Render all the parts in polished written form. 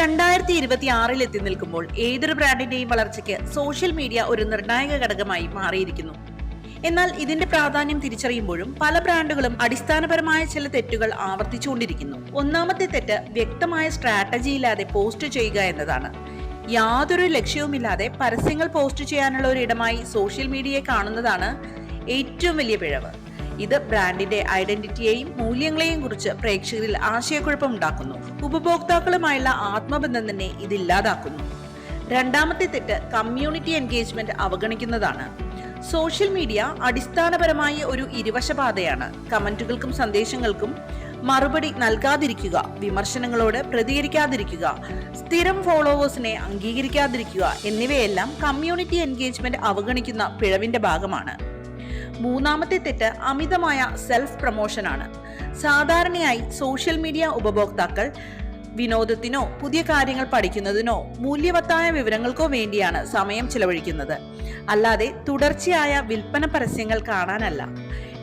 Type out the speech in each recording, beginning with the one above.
2026 എത്തി നിൽക്കുമ്പോൾ ഏതൊരു ബ്രാൻഡിന്റെയും വളർച്ചയ്ക്ക് സോഷ്യൽ മീഡിയ ഒരു നിർണായക ഘടകമായി മാറിയിരിക്കുന്നു. എന്നാൽ ഇതിന്റെ പ്രാധാന്യം തിരിച്ചറിയുമ്പോഴും പല ബ്രാൻഡുകളും അടിസ്ഥാനപരമായ ചില തെറ്റുകൾ ആവർത്തിച്ചുകൊണ്ടിരിക്കുന്നു. ഒന്നാമത്തെ തെറ്റ് വ്യക്തമായ സ്ട്രാറ്റജി ഇല്ലാതെ പോസ്റ്റ് ചെയ്യുക എന്നതാണ്. യാതൊരു ലക്ഷ്യവുമില്ലാതെ പരസ്യങ്ങൾ പോസ്റ്റ് ചെയ്യാനുള്ള ഒരു ഇടമായി സോഷ്യൽ മീഡിയയെ കാണുന്നതാണ് ഏറ്റവും വലിയ പിഴവ്. ഇത് ബ്രാൻഡിന്റെ ഐഡന്റിറ്റിയെയും മൂല്യങ്ങളെയും കുറിച്ച് പ്രേക്ഷകരിൽ ആശയക്കുഴപ്പം ഉണ്ടാക്കുന്നു. ഉപഭോക്താക്കളുമായുള്ള ആത്മബന്ധം തന്നെ ഇത് ഇല്ലാതാക്കുന്നു. രണ്ടാമത്തെ തെറ്റ് കമ്മ്യൂണിറ്റി എൻഗേജ്മെന്റ് അവഗണിക്കുന്നതാണ്. സോഷ്യൽ മീഡിയ അടിസ്ഥാനപരമായി ഒരു ഇരുവശപാതയാണ്. കമന്റുകൾക്കും സന്ദേശങ്ങൾക്കും മറുപടി നൽകാതിരിക്കുക, വിമർശനങ്ങളോട് പ്രതികരിക്കാതിരിക്കുക, സ്ഥിരം ഫോളോവേഴ്സിനെ അംഗീകരിക്കാതിരിക്കുക എന്നിവയെല്ലാം കമ്മ്യൂണിറ്റി എൻഗേജ്മെന്റ് അവഗണിക്കുന്ന പിഴവിന്റെ ഭാഗമാണ്. മൂന്നാമത്തെ തെറ്റ് അമിതമായ സെൽഫ് പ്രൊമോഷനാണ്. സാധാരണയായി സോഷ്യൽ മീഡിയ ഉപഭോക്താക്കൾ വിനോദത്തിനോ പുതിയ കാര്യങ്ങൾ പഠിക്കുന്നതിനോ മൂല്യവത്തായ വിവരങ്ങൾക്കോ വേണ്ടിയാണ് സമയം ചിലവഴിക്കുന്നത്, അല്ലാതെ തുടർച്ചയായ വിൽപ്പന പരസ്യങ്ങൾ കാണാനല്ല.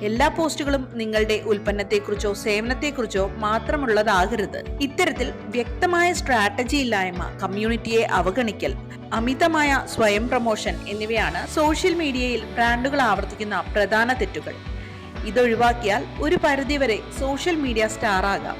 എല്ലാ പോസ്റ്റുകളും നിങ്ങളുടെ ഉൽപ്പന്നത്തെക്കുറിച്ചോ സേവനത്തെക്കുറിച്ചോ മാത്രമുള്ളതാകരുത്. ഇത്തരത്തിൽ വ്യക്തമായ സ്ട്രാറ്റജി ഇല്ലായ്മ, കമ്മ്യൂണിറ്റിയെ അവഗണിക്കൽ, അമിതമായ സ്വയം പ്രൊമോഷൻ എന്നിവയാണ് സോഷ്യൽ മീഡിയയിൽ ബ്രാൻഡുകൾ ആവർത്തിക്കുന്ന പ്രധാന തെറ്റുകൾ. ഇതൊഴിവാക്കിയാൽ ഒരു പരിധിവരെ സോഷ്യൽ മീഡിയ സ്റ്റാർ ആകാം.